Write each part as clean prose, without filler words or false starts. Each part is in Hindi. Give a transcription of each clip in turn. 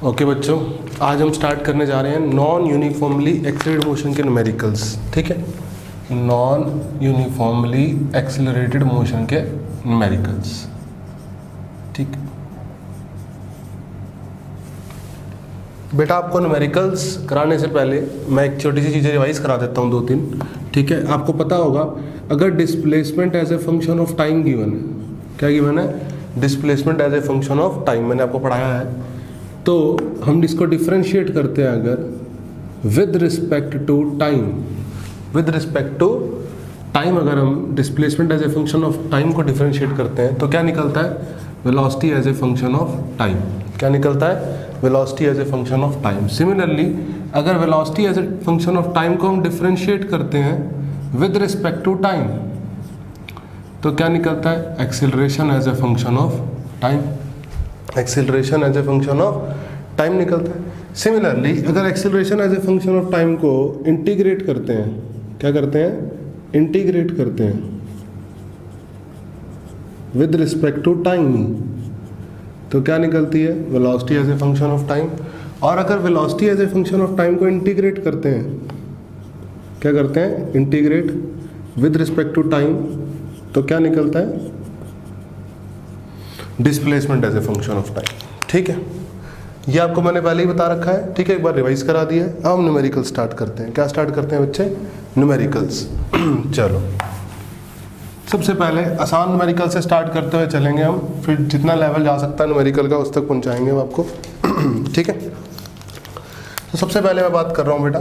ओके बच्चों, आज हम स्टार्ट करने जा रहे हैं नॉन यूनिफॉर्मली एक्सेलरेटेड मोशन के न्यूमेरिकल्स। ठीक है, नॉन यूनिफॉर्मली एक्सेलरेटेड मोशन के न्यूमेरिकल्स। ठीक बेटा, आपको न्यूमेरिकल्स कराने से पहले मैं एक छोटी सी चीज़ें रिवाइज करा देता हूँ, 2-3। ठीक है, आपको पता होगा अगर displacement as a function of time given है, क्या गिवन है? Displacement as a function of time मैंने आपको पढ़ाया है। तो हम इसको डिफरेंशिएट करते हैं अगर विद रिस्पेक्ट टू टाइम, अगर हम displacement as a function of time को डिफरेंशिएट करते हैं तो क्या निकलता है? Velocity as a function of time. क्या निकलता है? Velocity as a function of time. Similarly अगर velocity as a function of time को हम डिफरेंशिएट करते हैं विद रिस्पेक्ट टू टाइम तो क्या निकलता है? Acceleration as a function of time. Acceleration as a function of time निकलता है। सिमिलरली अगर acceleration as a function of time को इंटीग्रेट करते हैं, क्या करते हैं? इंटीग्रेट करते हैं विद रिस्पेक्ट टू टाइम तो क्या निकलती है? Velocity as a function of time. और अगर velocity as a function of time को इंटीग्रेट करते हैं, क्या करते हैं? Integrate with respect to time तो क्या निकलता है? Displacement as a function of time. ठीक है, ये आपको मैंने पहले ही बता रखा है। ठीक है, एक बार रिवाइज करा दिया है। अब हम न्यूमेरिकल स्टार्ट करते हैं। क्या स्टार्ट करते हैं बच्चे? न्यूमेरिकल्स। चलो, सबसे पहले आसान न्यूमेरिकल से स्टार्ट करते हुए चलेंगे हम, फिर जितना लेवल जा सकता है न्यूमेरिकल का उस तक पहुंचाएंगे हम आपको। ठीक है, तो सबसे पहले मैं बात कर रहा हूँ बेटा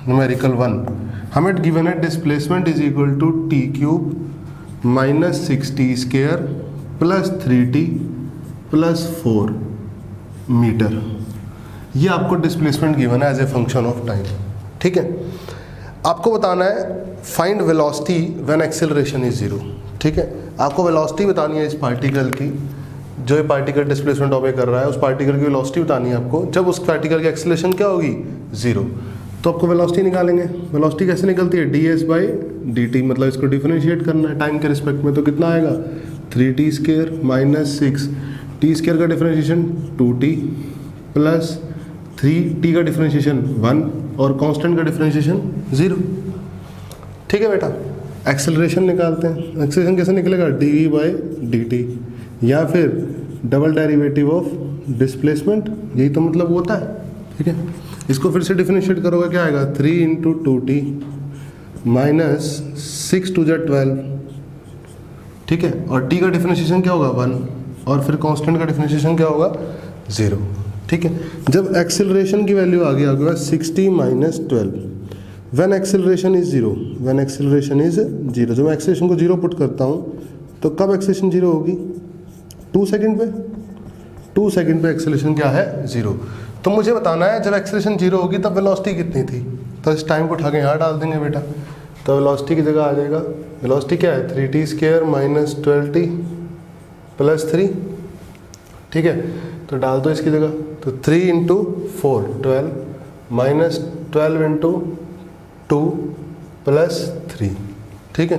न्यूमेरिकल 1। हमें गिवन है displacement is equal to t cube minus 6t square plus 3t plus 4 metre. ये आपको डिस्प्लेसमेंट गिवन है as a function of time. ठीक है, आपको बताना है find velocity when acceleration is 0। ठीक है, आपको वेलोसिटी बतानी है इस पार्टिकल की, जो ये पार्टिकल डिस्प्लेसमेंट ऑबे कर रहा है उस पार्टिकल की वेलोसिटी बतानी है आपको जब उस पार्टिकल की एक्सेलरेशन क्या होगी? 0। तो आपको वेलोसिटी निकालेंगे। वेलोसिटी कैसे निकलती है? ds/dt, मतलब इसको डिफरेंशिएट करना है टाइम के रिस्पेक्ट में। तो कितना आएगा? 3t square minus 6t square का डिफरेंशिएशन 2t प्लस 3t का डिफरेंशिएशन 1 और कांस्टेंट का डिफरेंशिएशन 0। ठीक है बेटा, एक्सेलरेशन निकालते हैं। एक्सेलरेशन कैसे निकलेगा? dv/dt या फिर डबल डेरिवेटिव ऑफ डिस्प्लेसमेंट, यही तो मतलब होता है। ठीक है, इसको फिर से डिफरेंशिएट करोगे क्या आएगा? 3 × 2t माइनस 6 2 × 12। ठीक है, और t का डिफरेंशिएशन क्या होगा? 1 और फिर कांस्टेंट का डिफरेंशिएशन क्या होगा? 0। ठीक है, जब एक्सेलरेशन की वैल्यू आ गया होगा 60 minus 12 when acceleration is 0, when acceleration is 0, जब मैं एक्सेलरेशन को 0 पुट करता हूँ तो कब एक्सेलरेशन 0 होगी? 2 सेकंड पे। 2 सेकंड पे एक्सेलरेशन क्या है? 0। तो मुझे बताना है जब एक्सेलरेशन 0 होगी तब वेलोसिटी कितनी थी। तो इस टाइम को उठा के यहाँ डाल देंगे बेटा, तो वेलोसिटी की जगह आ जाएगा, वेलोसिटी क्या है? 3t square minus 12t plus 3। ठीक है, तो डाल दो इसकी जगह, तो 3 × 4 12 माइनस 12 × 2 प्लस 3। ठीक है,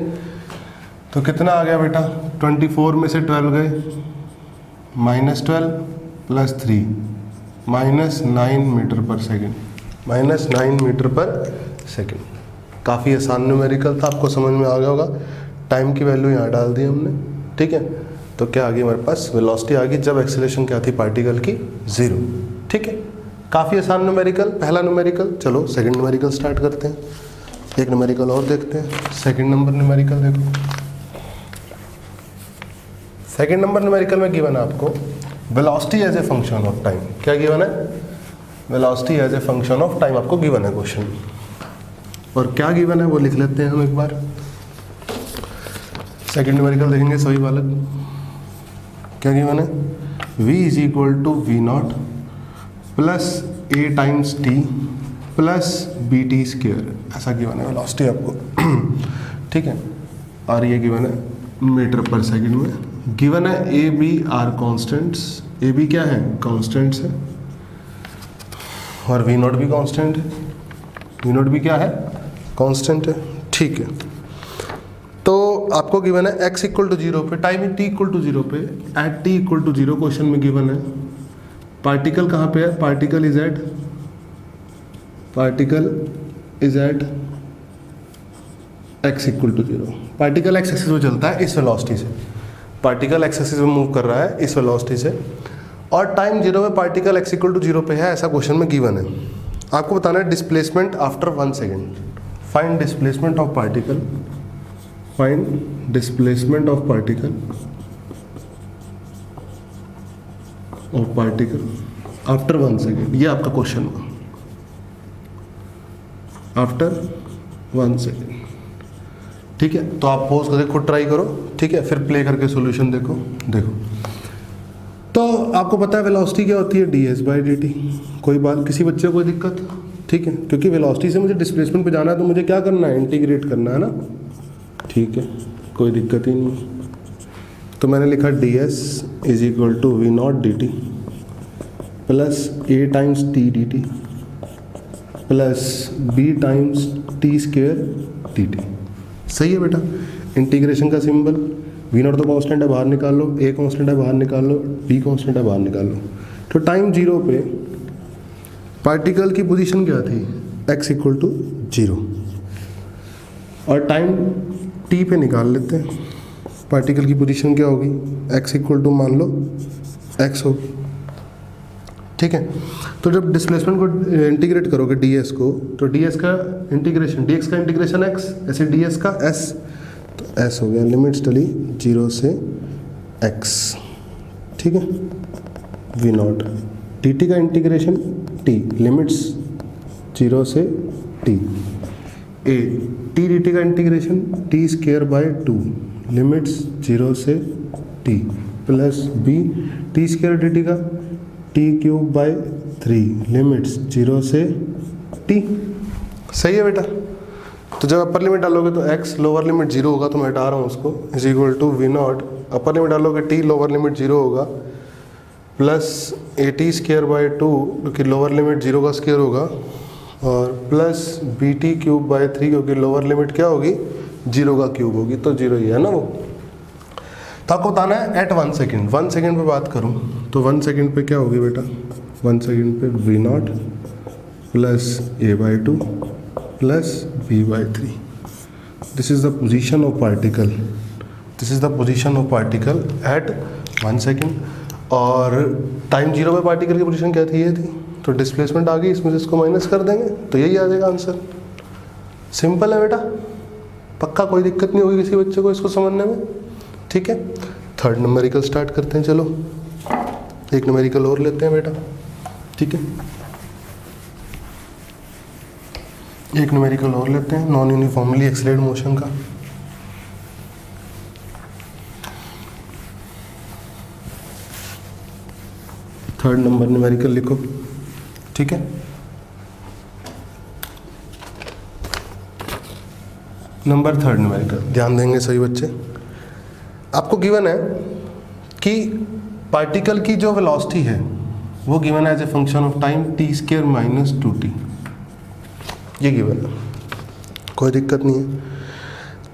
तो कितना आ गया बेटा? 24 में से 12 गए, माइनस 12 प्लस 3 माइनस 9 मीटर पर सेकेंड, माइनस 9 मीटर पर सेकेंड। काफ़ी आसान न्यूमेरिकल था, आपको समझ में आ गया होगा। टाइम की वैल्यू यहाँ डाल दी हमने। ठीक है, तो क्या आ गई हमारे पास? वेलोसिटी आ गई जब एक्सेलरेशन क्या थी पार्टिकल की? 0। ठीक है, काफ़ी आसान न्यूमेरिकल, पहला न्यूमेरिकल। चलो सेकंड न्यूमेरिकल स्टार्ट करते हैं। एक न्यूमेरिकल और देखते हैं। सेकंड नंबर न्यूमेरिकल देखो। सेकंड नंबर न्यूमेरिकल में गिवन है आपको velocity as a function of time. क्या गिवन है? Velocity as a function of time आपको गिवन है क्वेश्चन। और क्या गिवन है वो लिख लेते हैं हम एक बार। सेकंड न्यूमेरिकल देखेंगे सभी बालक। क्या गिवन है? v is equal to v0 plus a times t plus bt square, ऐसा गिवन है वेलोसिटी आपको। ठीक है, और ये गिवन है मीटर पर सेकंड में। गिवन है a b are constants. a b क्या है? कॉन्स्टेंट्स है, और v0 भी कॉन्स्टेंट है। v0 भी क्या है? कॉन्स्टेंट है। ठीक है, तो आपको गिवन है x इक्वल टू 0 पे, टाइम t इक्वल टू 0 पे, at t equal to 0 question में गिवन है पार्टिकल कहाँ पे है, particle is at x equal to 0। Particle X axis में चलता है इस वेलोसिटी से, पार्टिकल एक्स एक्सिस में मूव कर रहा है इस वेलोसिटी से, और टाइम 0 में पार्टिकल x इक्वल टू 0 पे है, ऐसा क्वेश्चन में गिवन है। आपको बताना है displacement after 1 second. Find displacement of particle, find displacement of particle after 1 second, ये आपका क्वेश्चन हुआ, आफ्टर 1 सेकेंड। ठीक है, तो आप पोज करके खुद ट्राई करो, ठीक है, फिर प्ले करके सॉल्यूशन देखो। तो आपको पता है वेलोसिटी क्या होती है, ds/dt। कोई बात, किसी बच्चे को कोई दिक्कत, ठीक है, क्योंकि वेलोसिटी से मुझे डिस्प्लेसमेंट पे जाना है तो मुझे क्या करना है, इंटीग्रेट करना है ना, ठीक है, कोई दिक्कत ही नहीं। तो मैंने लिखा ds is equal to v0 dt plus a times t dt plus b times t square dt। सही है बेटा, इंटीग्रेशन का सिंबल, v0 तो कांस्टेंट है, बाहर निकाल लो, a कांस्टेंट है, बाहर निकाल लो, d कांस्टेंट है, बाहर निकाल लो। तो टाइम 0 पे पार्टिकल की पोजीशन क्या थी, x इक्वल टू 0, और टाइम t पे निकाल लेते हैं, पार्टिकल की पोजीशन क्या होगी, x इक्वल टू मान लो x होगी। ठीक है, तो जब डिस्प्लेसमेंट को इंटीग्रेट करोगे ds को, तो ds का इंटीग्रेशन, dx का इंटीग्रेशन x, ऐसे ds का s, तो s हो गया, लिमिट्स डली 0 से x, ठीक है, v0, dt का इंटीग्रेशन t, लिमिट्स 0 से t, a t dt का integration t square by 2, limits 0 से t, plus b t square dt का t क्यूब बाय 3, लिमिट्स 0 से t। सही है बेटा, तो जब अपर लिमिट डालोगे तो x, लोअर लिमिट 0 होगा, तो मैं हटा रहा हूँ उसको, is equal to v0, upper limit डालोगे t, लोअर लिमिट 0 होगा, plus A T square by 2, क्योंकि लोअर लिमिट 0 का स्क्वायर होगा, और plus B T cube by 3, क्योंकि लोअर लिमिट क्या होगी, 0 का क्यूब होगी, तो 0 ही है ना वो। तो आपको बताना है एट 1 सेकेंड, 1 सेकेंड पे बात करूं तो 1 सेकेंड पे क्या होगी बेटा, 1 सेकेंड पे v0 plus a by 2 plus b by 3। This is the position of particle, this is the position of particle at 1 second. और टाइम 0 पे पार्टिकल की पोजीशन क्या थी, ये थी, तो डिस्प्लेसमेंट आ गई, इसमें से इसको माइनस कर देंगे तो यही आ जाएगा आंसर। सिंपल है बेटा, पक्का कोई दिक्कत नहीं होगी किसी बच्चे को इसको समझने में। ठीक है, थर्ड न्यूमेरिकल स्टार्ट करते हैं। चलो एक न्यूमेरिकल और लेते हैं बेटा। ठीक है, एक न्यूमेरिकल और लेते हैं, नॉन यूनिफॉर्मली एक्सीलरेटेड मोशन का। थर्ड नंबर न्यूमेरिकल लिखो। ठीक है, नंबर थर्ड न्यूमेरिकल, ध्यान देंगे सभी बच्चे। आपको गिवन है कि पार्टिकल की जो वेलोसिटी है वो गिवन है as a function of time T square minus 2t, ये गिवन है, कोई दिक्कत नहीं है।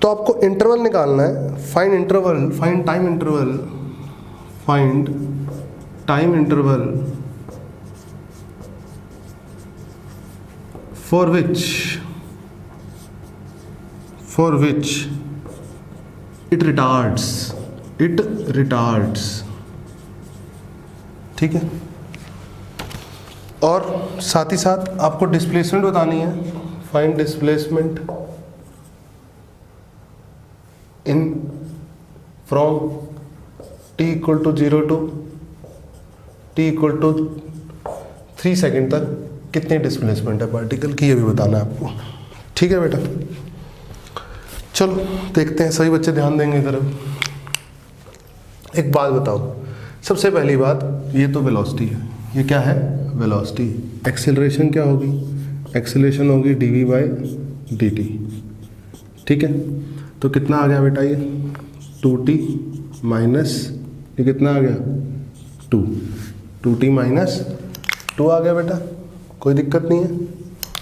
तो आपको इंटरवल निकालना है, find interval, find time interval, find time interval for which it retards, ठीक है। और साथ ही साथ आपको डिस्प्लेसमेंट बतानी है, find displacement in from t equal to 0 to t equal to 3 second तक कितनी डिस्प्लेसमेंट है पार्टिकल की, ये भी बताना है आपको। ठीक है बेटा, चलो देखते हैं, सभी बच्चे ध्यान देंगे इधर। एक बात बताओ, सबसे पहली बात, ये तो वेलोसिटी है, ये क्या है, वेलोसिटी। एक्सेलरेशन क्या होगी, एक्सेलरेशन होगी dv बाई dt। ठीक है, तो कितना आ गया बेटा, ये 2t माइनस, ये कितना आ गया 2t माइनस 2 आ गया बेटा, कोई दिक्कत नहीं है,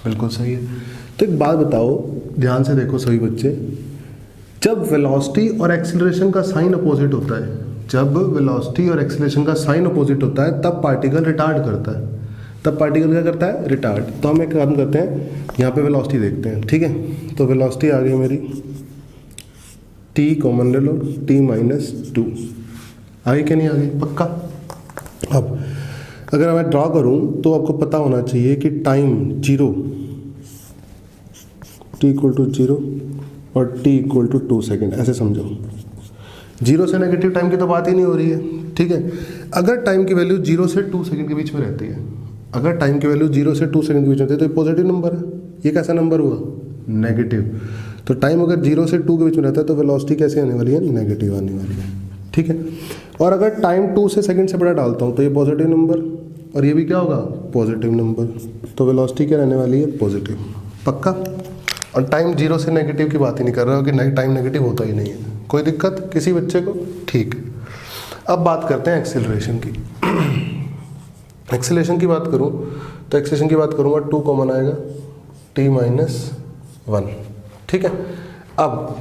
बिल्कुल सही है। तो एक बात बताओ, ध्यान से देखो सभी बच्चे, जब वेलोसिटी और एक्सीलरेशन का साइन अपोजिट होता है, जब वेलोसिटी और एक्सीलरेशन का साइन अपोजिट होता है तब पार्टिकल रिटार्ड करता है। तब पार्टिकल क्या करता है? रिटार्ड। तो हम एक काम करते हैं, यहाँ पे वेलोसिटी देखते हैं, ठीक है। तो वेलोसिटी आ गई मेरी, t कॉमन ले लो, t-2 आगे क्या नहीं आ गई? पक्का। अब अगर मैं ड्रॉ करूँ तो आपको पता होना चाहिए कि टाइम 0, t = 0 और t = 2 सेकेंड, ऐसे समझो। 0 से नेगेटिव टाइम की तो बात ही नहीं हो रही है, ठीक है। अगर टाइम की वैल्यू 0 से 2 सेकेंड के बीच में रहती है, अगर टाइम की वैल्यू 0 से 2 सेकेंड के बीच में रहती है तो ये पॉजिटिव नंबर है। ये कैसा नंबर हुआ? नेगेटिव। तो टाइम अगर 0 से 2 के बीच में रहता है तो वेलोसिटी कैसे आने वाली है? नेगेटिव आने वाली है, ठीक है। और अगर टाइम 2 से सेकेंड से बड़ा डालता हूँ तो ये पॉजिटिव नंबर, और ये भी क्या होगा? Positive number. तो वेलोसिटी क्या रहने वाली है? पॉजिटिव। पक्का। और टाइम 0 से नेगेटिव की बात ही नहीं कर रहा हो कि टाइम नेगेटिव होता ही नहीं है। कोई दिक्कत किसी बच्चे को? ठीक। अब बात करते हैं एक्सेलरेशन की। एक्सेलरेशन की बात करूं तो एक्सेलरेशन की बात करूंगा 2 कॉमन आएगा, t-1, ठीक है। अब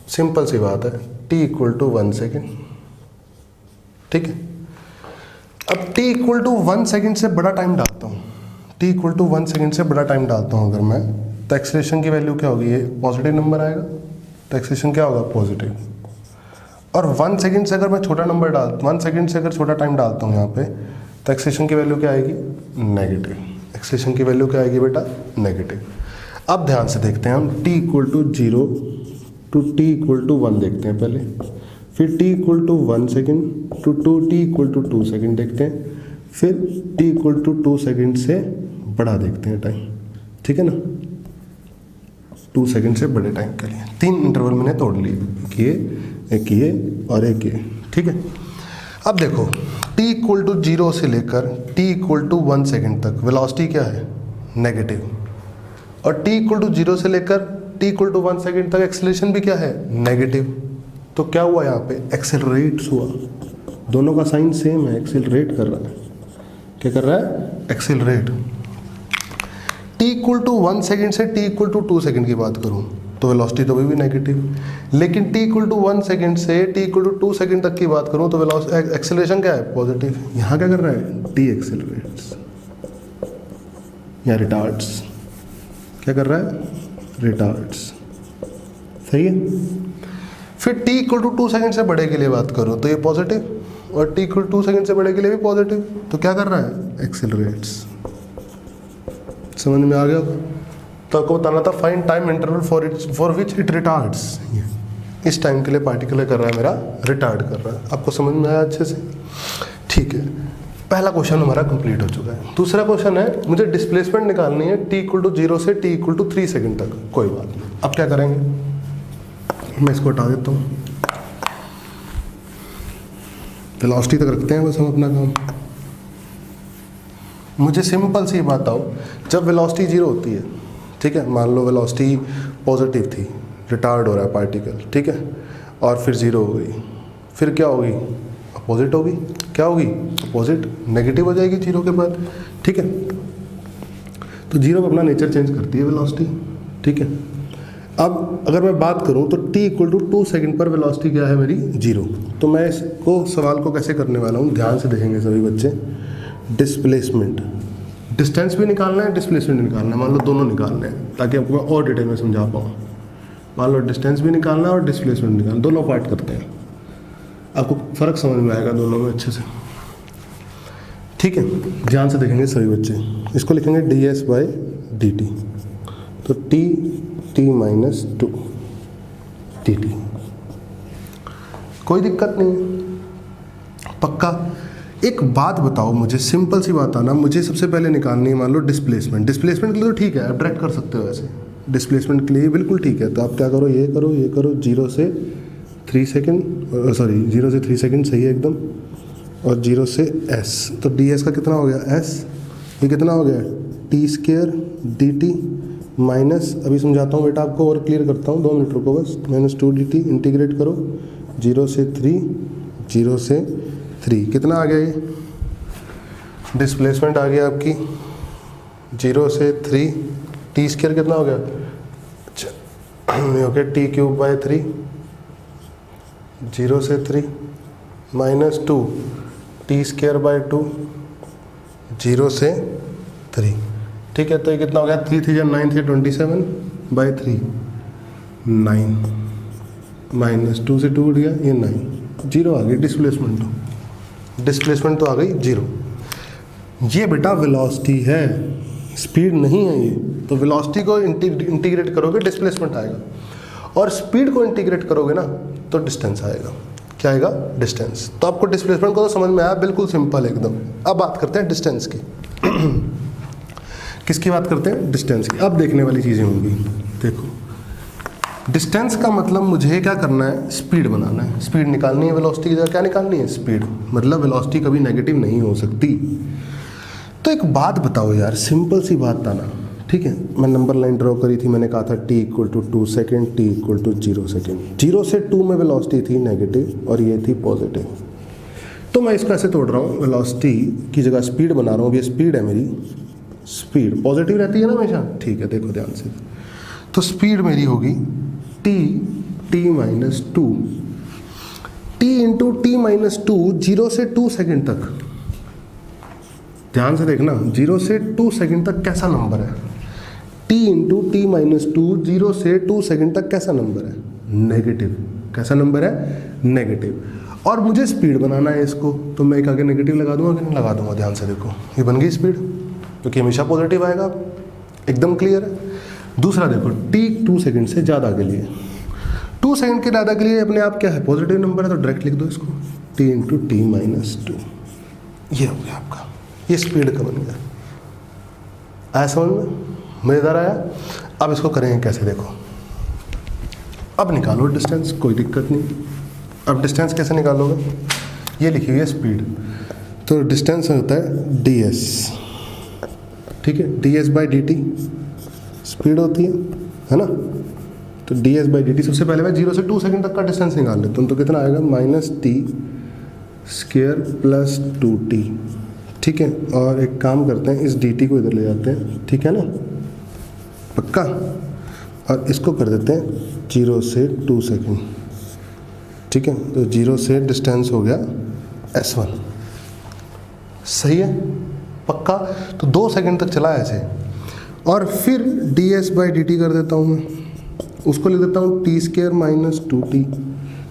सिंपल सी बात है, t = 1 सेकेंड, ठीक है। अब t = 1 सेकेंड से बड़ा टाइम डालता हूँ, t = 1 सेकेंड से बड़ा टाइम डालता हूँ अगर मैं, तो एक्सेलरेशन की वैल्यू क्या होगी? ये पॉजिटिव नंबर आएगा, तो एक्सेलरेशन क्या होगा? पॉजिटिव। और 1 सेकेंड से अगर मैं छोटा नंबर 1 सेकेंड से अगर छोटा टाइम डालता हूँ यहाँ पे, तो एक्सेलरेशन की वैल्यू क्या आएगी? नेगेटिव। एक्सेलरेशन की वैल्यू क्या आएगी बेटा? नेगेटिव। अब ध्यान से देखते हैं हम, t = 0 to t = 1 देखते हैं पहले, फिर t = 1 second to t = 2 second देखते हैं, फिर t = 2 सेकेंड से बड़ा देखते हैं टाइम, ठीक है ना। 2 सेकेंड से बड़े टाइम के लिए 3 इंटरवल मैंने तोड़ लिए, एक ये और एक ये, ठीक है। अब देखो, t = 0 से लेकर t = 1 सेकेंड तक वेलोसिटी क्या है? नेगेटिव। और t = 0 से लेकर t = 1 सेकेंड तक एक्सेलरेशन भी क्या है? नेगेटिव। तो क्या हुआ यहाँ पे? एक्सेलरेट्स हुआ। दोनों का साइन सेम है, एक्सेलरेट कर रहा है। क्या कर रहा है? एक्सेलरेट। t = 1 सेकेंड से t = 2 सेकेंड की बात करूँ तो वेलोसिटी तो भी नेगेटिव, लेकिन t = 1 सेकेंड से t = 2 सेकेंड तक की बात करूँ तो वेलोसिटी एक्सेलरेशन क्या है? पॉजिटिव। यहाँ क्या कर रहा है? t एक्सेलरेट्स या रिटार्ड्स। क्या कर रहा है? रिटार्ड्स। सही है। फिर t = 2 सेकेंड से बड़े के लिए बात करूँ तो ये पॉजिटिव, और t = 2 सेकेंड से बड़े के लिए भी पॉजिटिव। तो क्या कर रहा है? एक्सेलरेट्स। समझ में आ गया? तो आपको बताना था find time interval for which it retards. इस टाइम के लिए पार्टिकल कर रहा है मेरा? रिटार्ड कर रहा है। आपको समझ में आया अच्छे से? ठीक है, पहला क्वेश्चन हमारा कंप्लीट हो चुका है। दूसरा क्वेश्चन है, मुझे डिस्प्लेसमेंट निकालनी है t = 0 से t = 3 सेकेंड तक। कोई बात नहीं, अब क्या करेंगे? मैं इसको हटा देता हूँ, वेलोसिटी तक रखते हैं बस हम अपना काम। मुझे सिंपल सी बात आओ, जब वेलोसिटी 0 होती है, ठीक है, मान लो वेलोसिटी पॉजिटिव थी, रिटार्ड हो रहा है पार्टिकल, ठीक है, और फिर 0 हो गई, फिर क्या होगी? अपोजिट होगी। क्या होगी? अपोजिट। नेगेटिव हो जाएगी 0 के बाद, ठीक है। तो 0 अपना नेचर चेंज करती है वेलोसिटी, ठीक है। अब अगर मैं बात करूं तो t = 2 सेकेंड पर वेलोसिटी क्या है मेरी? 0। तो मैं इसको सवाल को कैसे करने वाला हूं, ध्यान से देखेंगे सभी बच्चे। डिस्प्लेसमेंट, डिस्टेंस भी निकालना है, डिस्प्लेसमेंट निकालना है, मान लो दोनों निकालने हैं ताकि आपको मैं और डिटेल में समझा पाऊँ। मान लो डिस्टेंस भी निकालना है और डिस्प्लेसमेंट निकालना, दोनों पार्ट करते हैं, आपको फ़र्क समझ में आएगा दोनों में अच्छे से, ठीक है। ध्यान से देखेंगे सभी बच्चे। इसको लिखेंगे ds/dt, तो t-2 dt। कोई दिक्कत नहीं है, पक्का। एक बात बताओ मुझे, सिंपल सी बात आना, मुझे सबसे पहले निकालनी है मान लो डिस्प्लेसमेंट। डिस्प्लेसमेंट के लिए तो ठीक है, आप डायरेक्ट कर सकते हो ऐसे, डिस्प्लेसमेंट के लिए बिल्कुल ठीक है। तो आप क्या करो, ये करो, ये करो, 0 से 3 सेकेंड, सॉरी 0 से 3 सेकेंड सही है एकदम, और 0 से s, तो ds का कितना हो गया? s। ये कितना हो गया? t² dt माइनस, अभी समझाता हूँ बेटा आपको और क्लियर करता हूँ, 2 मिनट रुको बस, -2 dt इंटीग्रेट करो, 0 से 3, 0 से 3, कितना आ गया? ये डिस्प्लेसमेंट आ गया आपकी 0 से 3, t² कितना हो गया? अच्छा, ओके, t³/3, 0 से 3, -2 टी स्क्वायर बाई 2 0 से 3। ठीक है, तो ये कितना हो गया, 3 3 9 3 27 बाई 3 9 -2 से 2 उठ गया, ये 9 0 आ गई डिस्प्लेसमेंट तो आ गई 0। ये बेटा वेलोसिटी है, स्पीड नहीं है ये। तो वेलोसिटी को इंटीग्रेट करोगे डिस्प्लेसमेंट आएगा, और स्पीड को इंटीग्रेट करोगे ना तो डिस्टेंस आएगा। क्या आएगा, डिस्टेंस। तो आपको डिस्प्लेसमेंट को तो समझ में आया, बिल्कुल सिंपल एकदम। अब बात करते हैं डिस्टेंस की। किसकी बात करते हैं, डिस्टेंस की। अब देखने वाली चीज़ें होंगी। देखो, डिस्टेंस का मतलब मुझे क्या करना है, स्पीड बनाना है, स्पीड निकालनी है। वेलोसिटी की जगह क्या निकालनी है, स्पीड। मतलब वेलोसिटी कभी नेगेटिव नहीं हो सकती। तो एक बात बताओ यार, सिंपल सी बात था ना, ठीक है। मैं नंबर लाइन ड्रॉ करी थी, मैंने कहा था t = 2 सेकेंड, t = 0 सेकेंड। 0 से 2 में वेलोसिटी थी नेगेटिव और ये थी पॉजिटिव। तो मैं इसको ऐसे तोड़ रहा हूँ, वेलोसिटी की जगह स्पीड बना रहा हूँ। ये स्पीड है मेरी, स्पीड पॉजिटिव रहती है ना हमेशा, ठीक है। देखो ध्यान से, तो स्पीड मेरी होगी t - 2 t × t - 2 0 से 2 सेकेंड तक। ध्यान से देखना, 0 से 2 सेकेंड तक कैसा नंबर है, t × t - 2 0 से 2 सेकेंड तक कैसा नंबर है, नेगेटिव। कैसा नंबर है, नेगेटिव। और मुझे स्पीड बनाना है इसको, तो मैं एक आगे नेगेटिव लगा दूंगा कि नहीं लगा दूंगा। ध्यान से देखो, ये बन गई स्पीड, क्योंकि हमेशा पॉजिटिव आएगा। एकदम क्लियर है। दूसरा देखो, t 2 सेकेंड से ज़्यादा के लिए, 2 सेकेंड के ज़्यादा के लिए अपने आप क्या है, पॉजिटिव नंबर है, तो डायरेक्ट लिख दो इसको, t × t - 2। ये हो गया आपका, ये स्पीड का बन गया। आया समझ में, मज़ेदार आया। अब इसको करेंगे कैसे, देखो। अब निकालो डिस्टेंस, कोई दिक्कत नहीं। अब डिस्टेंस कैसे निकालोगे, ये लिखी हुई है स्पीड, तो डिस्टेंस होता है ds, ठीक है। ds/dt स्पीड होती है ना। तो ds/dt, सबसे पहले मैं 0 से 2 सेकंड तक का डिस्टेंस निकाल लेता हूँ। तो कितना आएगा, -t² + 2t, ठीक है। और एक काम करते हैं, इस dt को इधर ले जाते हैं, ठीक है ना, पक्का। और इसको कर देते हैं 0 से 2 सेकंड, ठीक है। तो 0 से डिस्टेंस हो गया s1, सही है, पक्का। तो 2 सेकंड तक चला ऐसे। और फिर ds/dt कर देता हूँ मैं, उसको ले देता हूँ t² - 2t,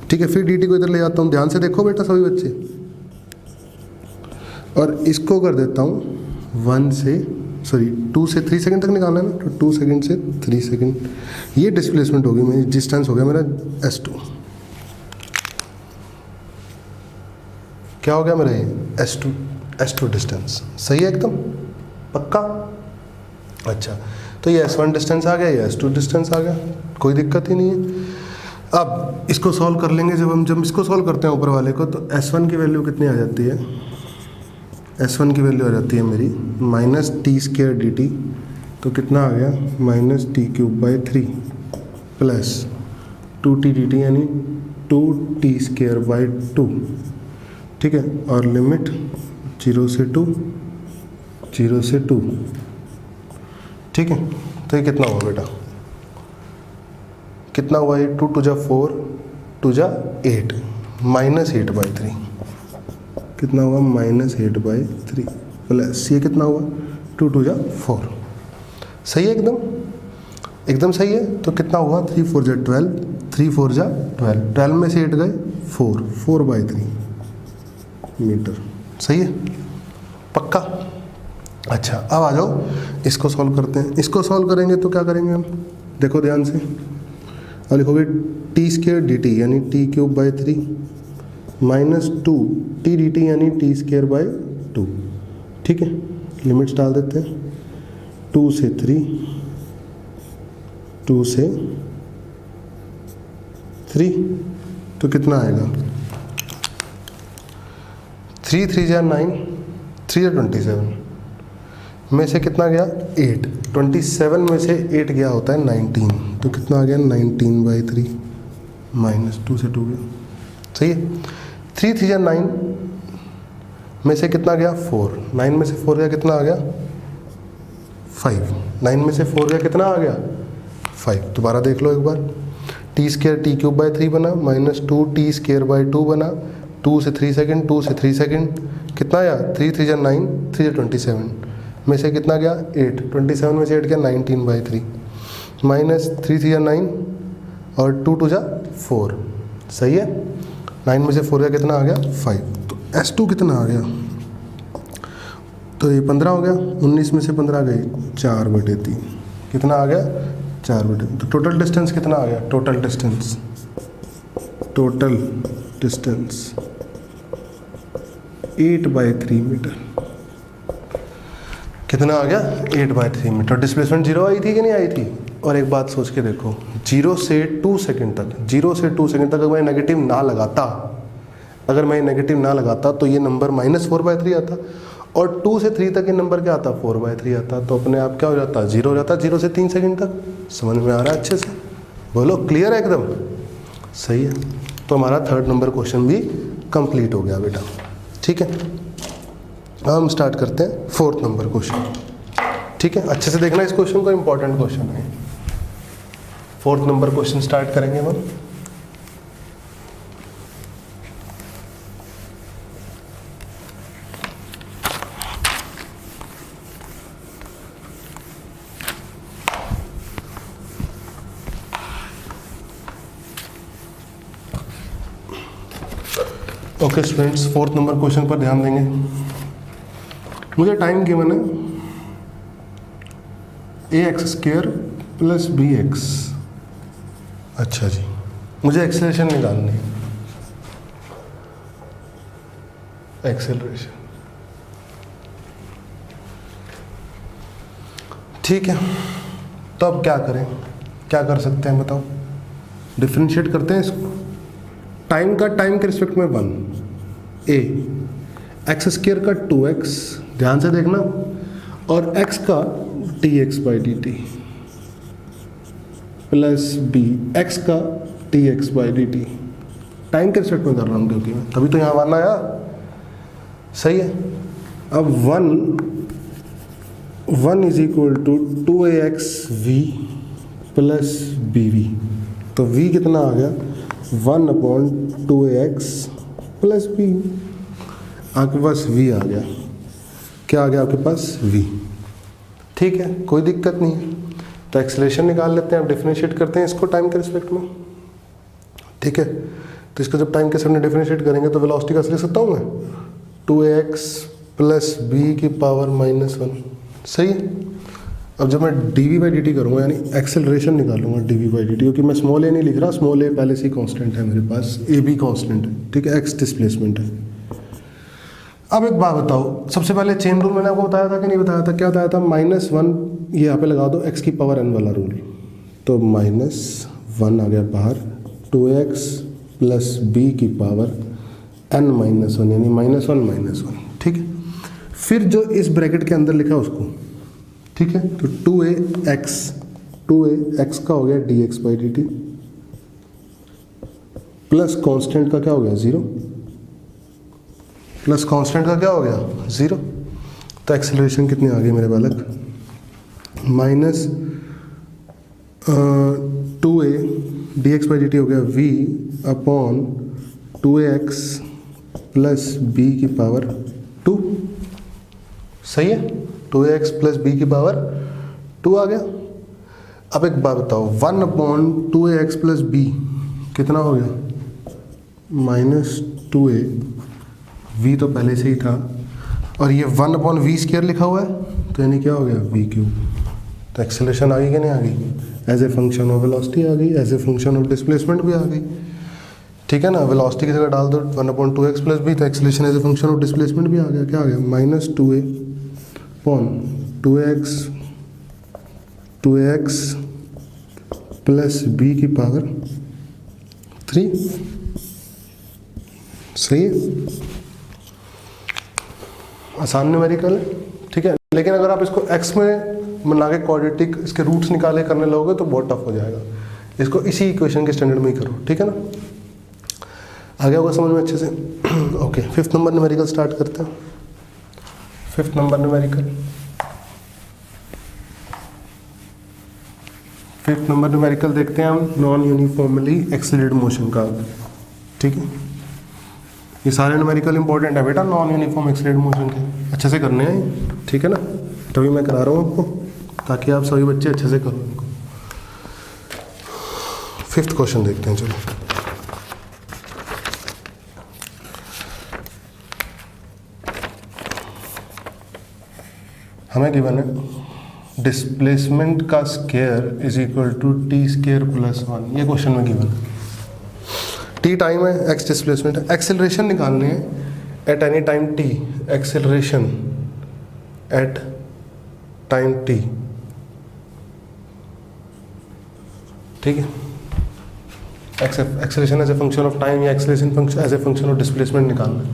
ठीक है। फिर dt को इधर ले जाता हूँ, ध्यान से देखो बेटा सभी बच्चे, और इसको कर देता हूँ 2 से 3 सेकंड तक निकालना है ना, तो 2 सेकंड से 3 सेकंड। ये डिस्प्लेसमेंट होगी मेरी, डिस्टेंस हो गया मेरा s2। क्या हो गया मेरा, ये s2 डिस्टेंस, सही है एकदम, पक्का। अच्छा, तो ये s1 डिस्टेंस आ गया, ये s2 डिस्टेंस आ गया, कोई दिक्कत ही नहीं है। अब इसको सॉल्व कर लेंगे। जब इसको सॉल्व करते हैं ऊपर वाले को, तो s1 की वैल्यू कितनी आ जाती है, s1 की वैल्यू आ जाती है मेरी -t² dt। तो कितना आ गया, -t³ / 3 + 2t dt, यानी 2t² / 2, ठीक है। और लिमिट 0 से 2, 0 से 2, ठीक है। तो ये कितना हुआ बेटा, कितना हुआ, ये 2 × 4 2 × 8 -8/3, कितना हुआ, -8/3 प्लस ये कितना हुआ, 2 × 4, सही है एकदम सही है। तो कितना हुआ, 3 × 4 = 12, 3 × 4 = 12, 12 में से 8 गए 4/3 मीटर, सही है, पक्का। अच्छा, अब आ जाओ, इसको सॉल्व करते हैं। इसको सॉल्व करेंगे तो क्या करेंगे हम, देखो ध्यान से। अब लिखोगे t² dt यानी t³ / 3 -2t dt यानी t² / 2, ठीक है। लिमिट्स डाल देते हैं, 2 से 3, 2 से 3, तो कितना आएगा, 3 × 3 = 9, 3 × 27 में से कितना गया, 8, 27 में से 8 गया होता है 19, तो कितना आ गया, 19/3 -2 से 2 गया, सही है। 3 × 3 = 9 में से कितना गया, 4, 9 में से 4 गया, कितना आ गया, 5, 9 में से 4 गया, कितना आ गया, 5। दोबारा देख लो एक बार, t² t³ / 3 बना, -2t² / 2 बना, 2 से 3 सेकंड, 2 से 3 सेकंड, कितना आया 3 3 जा 9, 3 जा 27 में से कितना गया 8, 27 में से 8 गया 19/3 माइनस 3 3 जा 9 और 2 2 जा 4, सही है। 9 में से 4 गया कितना आ गया 5, तो S2 कितना आ गया, तो ये 15 हो गया, 19 में से 15 गई 4/3, कितना आ गया 4/3। तो टोटल डिस्टेंस कितना आ गया, टोटल डिस्टेंस 8/3 मीटर, कितना आ गया 8/3 मीटर। डिस्प्लेसमेंट 0 आई थी कि नहीं आई थी। और एक बात सोच के देखो, 0 से 2 सेकंड तक, 0 से 2 सेकंड तक अगर मैं नेगेटिव ना लगाता, तो ये नंबर -4/3 आता, और 2 से 3 तक ये नंबर क्या आता 4/3 आता, तो अपने आप क्या हो जाता 0 हो जाता 0 से 3 सेकंड तक। समझ में आ रहा है अच्छे से, बोलो क्लियर है एकदम, सही है। तो हमारा 3rd नंबर क्वेश्चन भी कंप्लीट हो गया बेटा, ठीक है। हम स्टार्ट करते हैं 4th नंबर क्वेश्चन, ठीक है। अच्छे से देखना इस क्वेश्चन को, इंपॉर्टेंट क्वेश्चन है। 4th नंबर क्वेश्चन स्टार्ट करेंगे हम। Okay students, 4th number question पर ध्यान देंगे। मुझे टाइम गिवन है ax² + bx। अच्छा जी, मुझे एक्सेलरेशन निकालनी है, एक्सेलरेशन, ठीक है। तो अब क्या करें, क्या कर सकते हैं बताओ। डिफरेंशिएट करते हैं इसको, टाइम का टाइम के रिस्पेक्ट में 1 a, x² का 2x, ध्यान से देखना, और x का dx/dt प्लस b, x का dx/dt। टाइम के रिस्पेक्ट में कर रहा हूँ क्योंकि मैं तभी तो यहाँ वाला आया, सही है। अब 1 = 2ax v प्लस bv, तो v कितना आ गया 1/2ax प्लस b, आपके पास v आ गया, क्या आ गया आपके पास v, ठीक है, कोई दिक्कत नहीं है। तो एक्सेलरेशन निकाल लेते हैं, अब डिफरेंशिएट करते हैं इसको टाइम के रिस्पेक्ट में, ठीक है। तो इसको जब टाइम के सामने डिफरेंशिएट करेंगे तो वेलोसिटी का लिख सकता हूँ मैं 2ax प्लस b की पावर -1, सही है। अब जब मैं dv/dt करूँगा, यानी एक्सेलरेशन निकालूंगा dv/dt, क्योंकि मैं स्मॉल a नहीं लिख रहा, स्मॉल a पहले से ही कांस्टेंट है मेरे पास, a भी कांस्टेंट है, ठीक है, x डिस्प्लेसमेंट है। अब एक बात बताओ, सबसे पहले चेन रूल मैंने आपको बताया था कि नहीं बताया था, क्या बताया था, -1 ये यहाँ पे लगा दो, x की पावर n वाला रूल, तो -1 आ गया बाहर, 2x प्लस b की पावर n-1, यानी -1, ठीक है। फिर जो इस ब्रैकेट के अंदर लिखा उसको, ठीक है, तो 2ax का हो गया dx/dt प्लस कांस्टेंट का क्या हो गया 0, प्लस कांस्टेंट का क्या हो गया 0। तो एक्सेलरेशन कितनी आ गई मेरे बालक, -2a dx/dt हो गया v/2ax प्लस b की पावर 2, सही है, 2ax प्लस b की पावर 2 आ गया। अब एक बात बताओ, 1/2ax प्लस b कितना हो गया -2a, v तो पहले से ही था, और ये 1/v² लिखा हुआ है, तो यानी क्या हो गया v³। तो एक्सेलरेशन आ गई कि नहीं आ गई, as a function of velocity आ गई, as a function of displacement भी आ गई, ठीक है ना। वेलोसिटी की जगह डाल दो 1/2x प्लस b, तो acceleration as a function of displacement भी आ गया, क्या आ गया -2a/2x प्लस b की पावर 3, सही है, आसान न्यूमेरिकल है, ठीक है। लेकिन अगर आप इसको x में बना के क्वाड्रेटिक इसके रूट्स निकाले करने लोगे तो बहुत टफ हो जाएगा, इसको इसी इक्वेशन के स्टैंडर्ड में ही करो, ठीक है ना। आगे होगा समझ में अच्छे से। Okay, 5th number numerical start करते हैं। 5th number numerical, 5th number numerical देखते हैं हम, नॉन यूनिफॉर्मली एक्सेलरेटेड मोशन का, ठीक है। ये सारे न्यूमेरिकल इंपॉर्टेंट है बेटा नॉन यूनिफॉर्म एक्सीलरेटेड मोशन के, अच्छे से करने हैं, ठीक है ना, तभी मैं करा रहा हूँ आपको ताकि आप सभी बच्चे अच्छे से करो इनको। 5th क्वेश्चन देखते हैं, चलो। हमें गिवन है डिस्प्लेसमेंट का square is equal to t square plus 1, ये क्वेश्चन में गिवन है। टी टाइम है, एक्स डिस्प्लेसमेंट है, एक्सेलरेशन निकालने हैं at any time t, acceleration at time t, ठीक है। Acceleration as a function of time या acceleration function as a function of displacement निकालना है।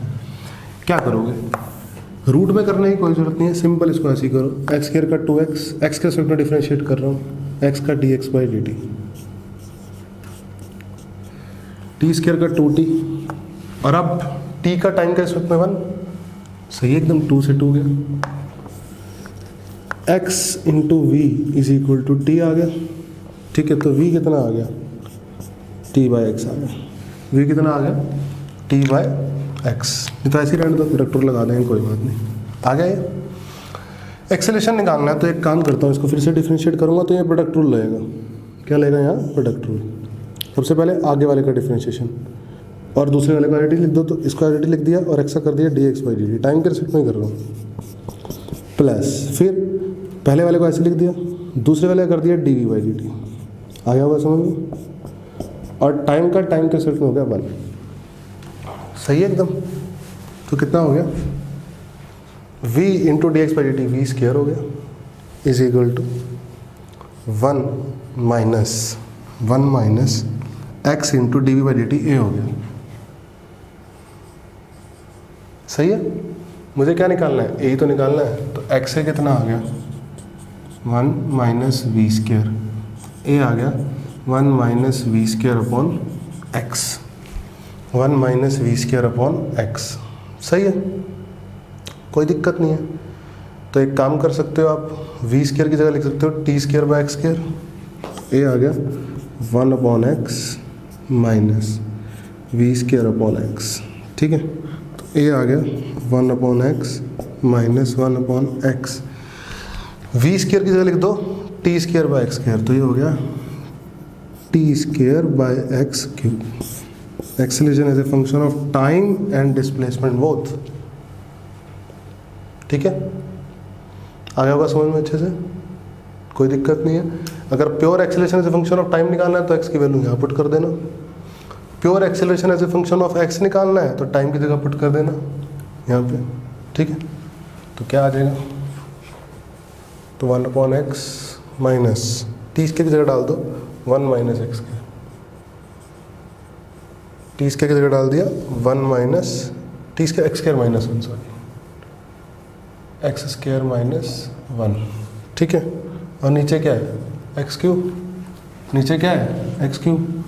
क्या करोगे, रूट में करने की कोई जरूरत नहीं है, सिंपल इसको ऐसे ही करो, एक्स स्क्वायर का 2x, एक्स के रिस्पेक्ट में डिफरेंशिएट कर रहा हूँ, एक्स का dx by dt, T square का 2t, और अब t का टाइम के रिस्पेक्ट में 1, सही एकदम, 2 से 2 गया, x into v is equal to t आ गया, ठीक है। तो v कितना आ गया, t बाई एक्स आ गया, v कितना आ गया, t बाई एक्स, नहीं तो ऐसे ही रहने दो, प्रोडक्ट लगा देंगे, कोई बात नहीं, आ गया ये। एक्सेलरेशन निकालना है तो एक काम करता हूँ, इसको फिर से डिफरेंशिएट करूँगा तो ये प्रोडक्ट रूल लगेगा, क्या लगेगा यहाँ, प्रोडक्ट रूल। सबसे पहले आगे वाले का डिफरेंशिएशन और दूसरे वाले का आइडेंटिटी लिख दो, तो इसको आइडेंटिटी लिख दिया और एक्स का कर दिया dx बाई dt, टाइम के रिस्पेक्ट में कर रहा हूँ, प्लस फिर पहले वाले को ऐसे लिख दिया, दूसरे वाले का कर दिया dv बाई dt, आ गया होगा समझ में, और टाइम का टाइम के रिस्पेक्ट में हो गया 1, सही है एकदम। तो कितना हो गया, v into d x by D t, v square हो गया, is equal to 1 minus x into d we by D t, a हो गया, सही है। मुझे क्या निकालना है, ए ही तो निकालना है, तो एक्स से कितना आ गया, 1 माइनस वी स्क्वायर, ए आ गया 1 minus we square upon X, 1 minus we square upon X, सही है, कोई दिक्कत नहीं है। तो एक काम कर सकते हो आप, वी स्क्वायर की जगह लिख सकते हो t square by x square, ए आ गया 1 upon x minus we square upon x, ठीक है। तो ए आ गया 1 upon x minus 1 upon x, v square की जगह लिख दो t square by x square, तो ये हो गया t square by x cube. Acceleration as a function of time and displacement both, ठीक है, आ गया होगा समझ में अच्छे से, कोई दिक्कत नहीं है। अगर pure acceleration as a function of time निकालना है तो एक्स की वैल्यू यहाँ पुट कर देना, pure acceleration as a function of X निकालना है तो टाइम की जगह पुट कर देना यहाँ पे, ठीक है। तो क्या आ जाएगा, तो 1 upon x minus T square की जगह डाल दो 1 minus x square, T square की जगह डाल दिया 1 minus T square x square minus 1, sorry x square minus 1, ठीक है। और नीचे क्या है, एक्स क्यूब, नीचे क्या है, एक्स क्यूब,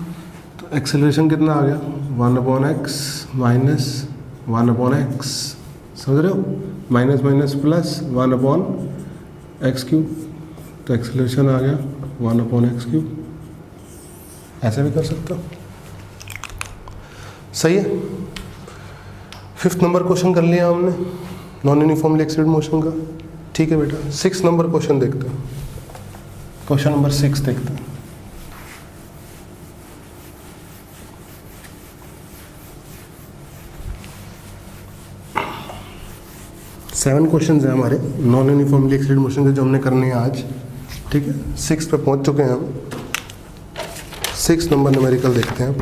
तो एक्सेलरेशन कितना आ गया 1 upon x minus 1 upon x, समझ रहे हो, minus minus plus 1 upon x cube, तो एक्सेलरेशन आ गया 1 अपॉन एक्स क्यूब, ऐसे भी कर सकते हो, सही है। 5th नंबर क्वेश्चन कर लिया हमने नॉन यूनिफॉर्मली एक्सीलरेटेड मोशन का, ठीक है बेटा। 6 नंबर क्वेश्चन देखते हैं, क्वेश्चन नंबर 6 देखते हैं। सेवन क्वेश्चन है हमारे नॉन यूनिफॉर्मली एक्सीलरेटेड मोशन के जो हमने करने हैं आज, ठीक है। 6 पे पहुंच चुके हैं हम, 6 नंबर न्यूमेरिकल देखते हैं।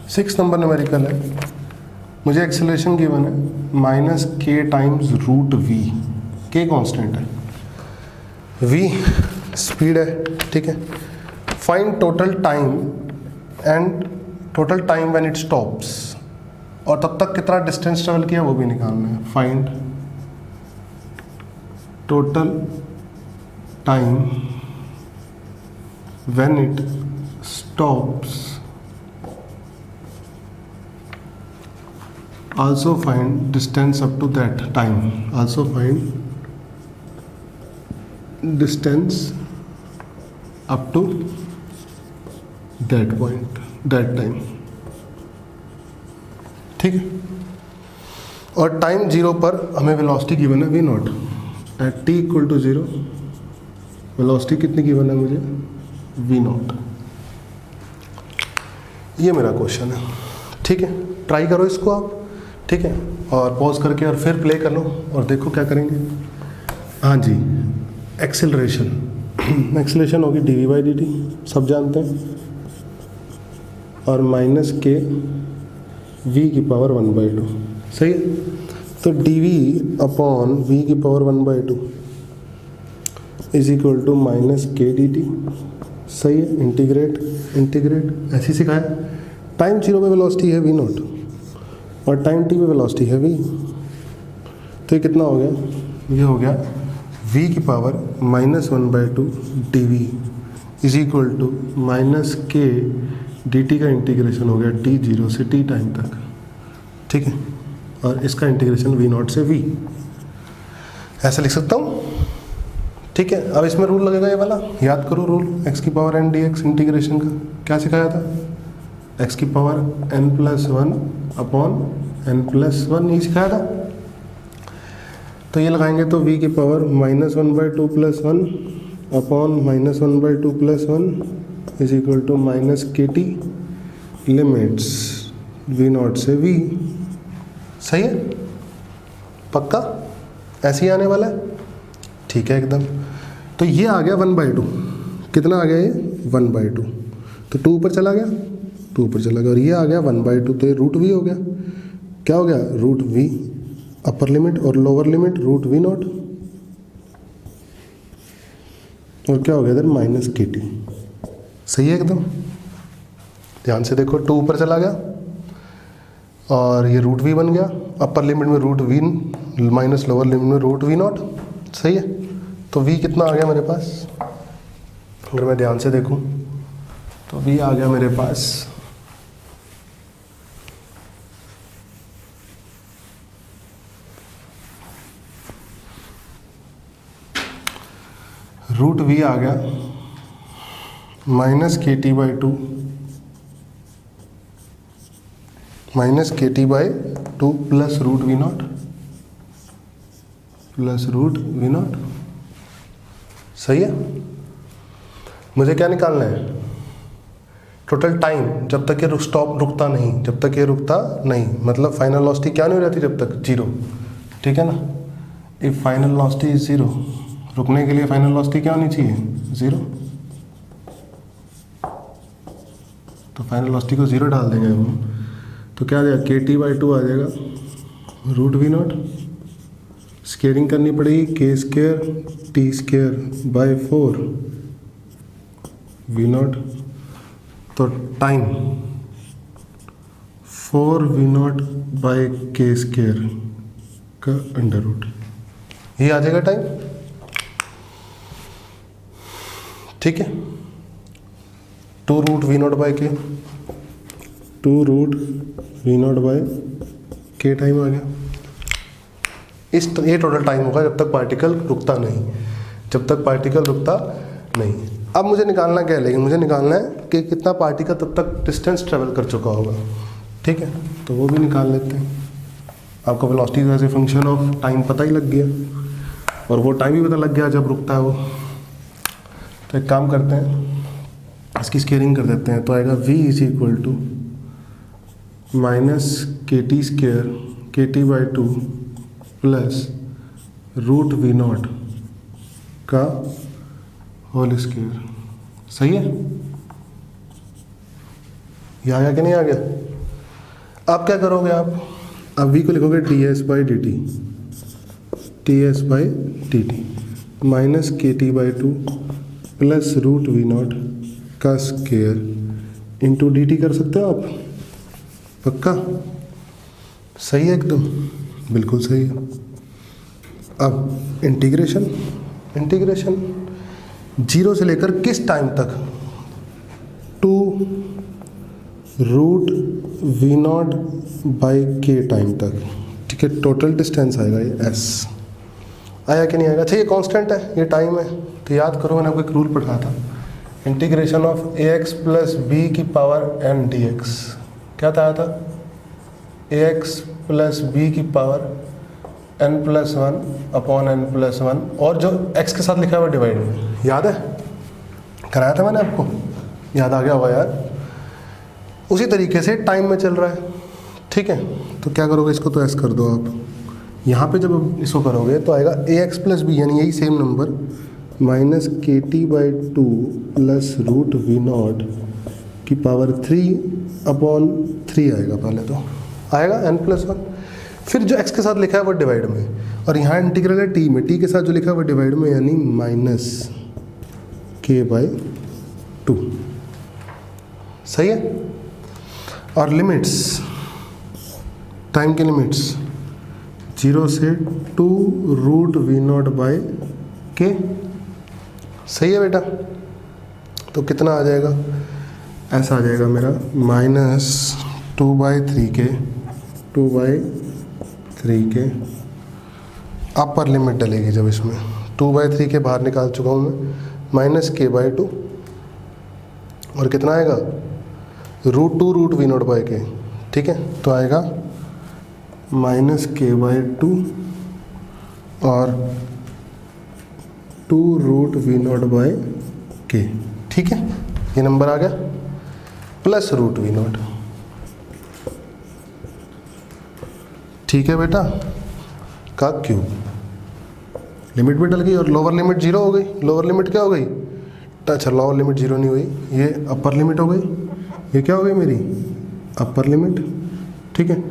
6 नंबर न्यूमेरिकल है, मुझे एक्सेलरेशन गिवन है माइनस के टाइम्स रूट वी, के कांस्टेंट है, वी स्पीड है, ठीक है। Find total time and total time when it stops, और तब तक कितना डिस्टेंस ट्रेवल किया वो भी निकालना है। Find total time when it stops, also find distance up to that time, also find distance up to that point that time, ठीक है। और टाइम 0 पर हमें वेलोसिटी गिवन है v not at t equal to 0। Velocity कितनी गिवन है मुझे? v not. ये मेरा क्वेश्चन है, ठीक है। ट्राई करो इसको आप, ठीक है, और पॉज करके और फिर प्ले कर लो और देखो क्या करेंगे। हाँ जी, एक्सेलरेशन एक्सेलरेशन होगी D we by D T, सब जानते हैं, और माइनस के वी की पावर 1/2, सही है। तो डी वी अपॉन वी की power 1/2 is equal to minus K D T, सही है। इंटीग्रेट ऐसे ही सिखाया। टाइम 0 पे वेलोसिटी है v नॉट और टाइम t पे वेलोसिटी है v, तो ये कितना हो गया? ये हो गया v की power -1/2 dv is equal to minus K dt का इंटीग्रेशन हो गया t 0 से t टाइम तक, ठीक है। और इसका इंटीग्रेशन v नॉट से v, ऐसा लिख सकता हूँ, ठीक है। अब इसमें रूल लगेगा ये वाला, याद करो रूल, x की पावर n dx इंटीग्रेशन का क्या सिखाया था? x की पावर n+1 अपॉन n+1 ये सिखाया था। तो ये लगाएंगे तो v की power -1/2 + 1 upon -1/2 + 1 is equal to minus K T limits v not से v, सही है, पक्का ऐसे ही आने वाला है, ठीक है एकदम। तो ये आ गया 1/2, कितना आ गया ये? 1/2, तो 2 ऊपर चला गया, 2 ऊपर चला गया, और ये आ गया 1/2, तो ये रूट वी हो गया। क्या हो गया? रूट वी अपर लिमिट और lower limit root V not, और क्या हो गया इधर? माइनस के टी, सही है एकदम। ध्यान से देखो, 2 ऊपर चला गया और ये रूट वी बन गया, अपर लिमिट में root V minus lower limit में रूट वी नॉट, सही है। तो v कितना आ गया मेरे पास? अगर मैं ध्यान से देखूं तो v आ गया मेरे पास रूट v आ गया -kt/2 -kt/2 plus root V not plus root V not, सही है। मुझे क्या निकालना है? टोटल टाइम, जब तक ये स्टॉप रुकता नहीं, जब तक ये रुकता नहीं, मतलब फाइनल वेलोसिटी क्या नहीं हो जाती जब तक? 0, ठीक है ना। इफ फाइनल वेलोसिटी इज 0, रुकने के लिए फाइनल वेलोसिटी क्या होनी चाहिए? 0। तो फाइनल वेलोसिटी को 0 डाल देंगे हम, तो क्या आ जाएगा? kt/2 आ जाएगा रूट वी नॉट, स्केयरिंग करनी पड़ेगी, k² t² / 4 वी नॉट, तो time 4 V not by k² का अंडर रूट, ये आ जाएगा टाइम, ठीक है। 2 रूट वी नॉट बाई के, 2 रूट वी नॉट बाई के टाइम आ गया। ये टोटल टाइम होगा जब तक पार्टिकल रुकता नहीं, जब तक पार्टिकल रुकता नहीं। अब मुझे निकालना क्या है? लेकिन मुझे निकालना है कि कितना पार्टिकल तब तक डिस्टेंस ट्रेवल कर चुका होगा, ठीक है। तो वो भी निकाल लेते हैं। आपको velocity as a function of time पता ही लग गया, और वो टाइम भी पता लग गया जब रुकता है वो। तो एक काम करते हैं, इसकी स्केयरिंग कर देते हैं, तो आएगा v is equal to -kt² kt/2 plus root V not का होल स्क्वायर, सही है। ये आ गया कि नहीं आ गया? अब क्या करोगे आप? अब v को लिखोगे ds/dt ts/dt -kt/2 plus root V not का स्क्वायर इंटू dt कर सकते हो आप, पक्का? सही है एकदम, बिल्कुल सही है। अब इंटीग्रेशन 0 से लेकर किस टाइम तक? 2 रूट वी नॉट बाई के टाइम तक, ठीक है। टोटल डिस्टेंस आएगा ये s, आया कि नहीं आएगा? अच्छा, ये कांस्टेंट है, ये टाइम है, तो याद करो मैंने आपको एक रूल पढ़ाया था, integration of A X plus B की पावर एन डी एक्स, क्या था ए एक्स प्लस बी की power N plus one upon N plus one, और जो एक्स के साथ लिखा हुआ डिवाइड में, याद है कराया था मैंने आपको, याद आ गया होगा यार। उसी तरीके से टाइम में चल रहा है, ठीक है। तो क्या करोगे, इसको तो ऐसे कर दो आप, यहाँ पे जब इसको करोगे तो आएगा ए एक्स प्लस बी, यानी यही same number minus K T by two plus root V not की पावर 3 अपॉन 3 आएगा, पहले तो आएगा एन प्लस वन, फिर जो एक्स के साथ लिखा है वो डिवाइड में, और यहाँ इंटीग्रल है टी में, टी के साथ जो लिखा है वो डिवाइड में, यानी माइनस के बाई टू, सही है। और लिमिट्स, टाइम की लिमिट्स 0 से 2 रूट वी नॉट बाई के, सही है बेटा। तो कितना आ जाएगा, ऐसा आ जाएगा मेरा माइनस 2/3 के, 2/3 के, अपर लिमिट डलेगी जब इसमें, 2/3 के बाहर निकाल चुका हूँ मैं, माइनस के बाई टू, और कितना आएगा √2 रूट वी नॉट बाई के, ठीक है। तो आएगा माइनस के बाई टू और 2 रूट वी नॉट बाई के, ठीक है। ये नंबर आ गया प्लस रूट वी नॉट, ठीक है बेटा, का क्यूब, लिमिट भी डल गई और लोअर लिमिट 0 हो गई। लोअर लिमिट क्या हो गई, अच्छा लोअर लिमिट 0 नहीं हुई, ये अपर लिमिट हो गई, ये क्या हो गई मेरी अपर लिमिट, ठीक है।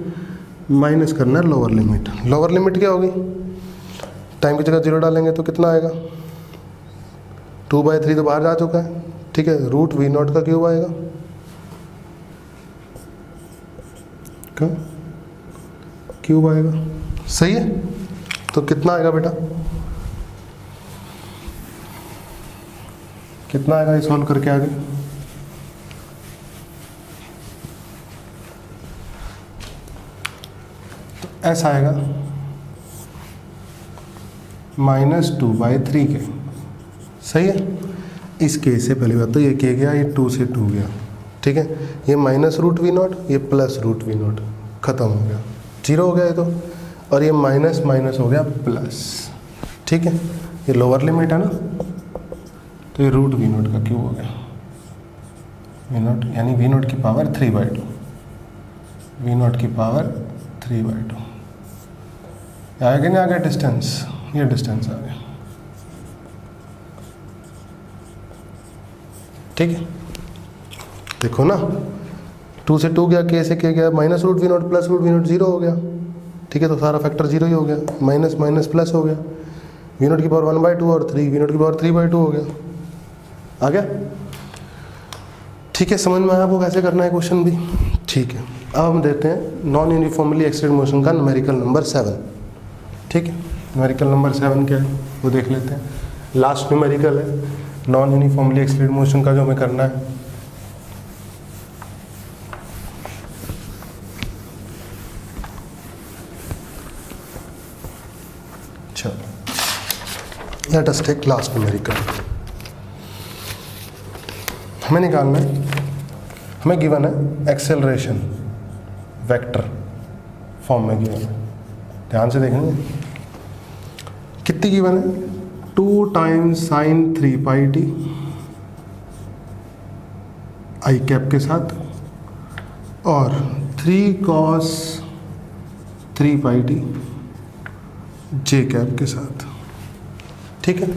माइनस करना है लोअर लिमिट, लोअर लिमिट क्या होगी, टाइम की जगह 0 डालेंगे तो कितना आएगा, 2/3 तो बाहर जा चुका है, ठीक है। रूट वी नॉट का क्यूब आएगा, क्या क्यूब आएगा, सही है। तो कितना आएगा बेटा, कितना आएगा, ये सॉल्व करके आगे तो ऐसा आएगा -2/3 के, सही है। इस केस से पहली बात तो ये के गया, ये 2 से 2 गया, ठीक है। ये माइनस रूट वी नॉट, ये प्लस रूट वी नॉट, खत्म हो गया, 0 हो गया ये तो, और ये माइनस माइनस हो गया प्लस, ठीक है। ये लोअर लिमिट है ना, तो ये रूट वी नॉट का क्यूब हो गया, वी नॉट यानी वी नॉट की पावर 3/2, वी नॉट की पावर 3/2 आया कि नहीं आ गया डिस्टेंस, ये डिस्टेंस आ गया, ठीक है। देखो ना 2 से 2 गया, के से के गया, minus root V not plus root V not 0 हो गया, ठीक है। तो सारा फैक्टर 0 ही हो गया, माइनस माइनस प्लस हो गया, वी नॉट की पावर 1/2 और 3, वी नॉट की पावर 3/2 हो गया, आ गया, ठीक है। समझ में आया आपको कैसे करना है क्वेश्चन भी, ठीक है। अब हम देते हैं नॉन यूनिफॉर्मली एक्सटेंडेड मोशन का न्यूमेरिकल नंबर 7, ठीक है। न्यूमेरिकल नंबर 7 क्या है वो देख लेते हैं, लास्ट न्यूमेरिकल है नॉन यूनिफॉर्मली एक्सटेंडेड मोशन का जो हमें करना है। Let us take last numerical. हमें निकालना है, हमें गिवन है एक्सेलरेशन वेक्टर फॉर्म में गिवन है, ध्यान से देखेंगे कितनी गिवन है, 2 टाइम्स sin 3πt आई कैप के साथ और 3 cos 3πt जे कैप के साथ, ठीक है।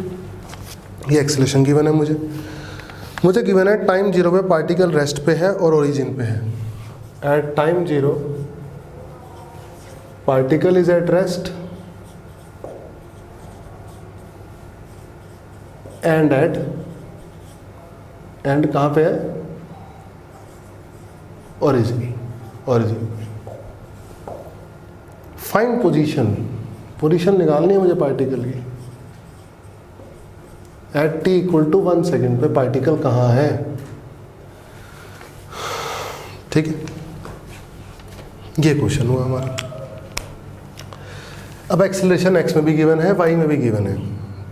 ये एक्सेलरेशन गिवन है मुझे गिवन है टाइम 0 पे पार्टिकल रेस्ट पे है और ओरिजिन पे है। At time 0 particle is at rest and कहाँ पे है, ओरिजिन। फाइंड पोजीशन निकालनी है मुझे पार्टिकल की। एट t = 1 सेकेंड पे पार्टिकल कहाँ है, ठीक है। ये क्वेश्चन हुआ हमारा। अब एक्सेलरेशन x में भी गिवन है, y में भी गिवन है,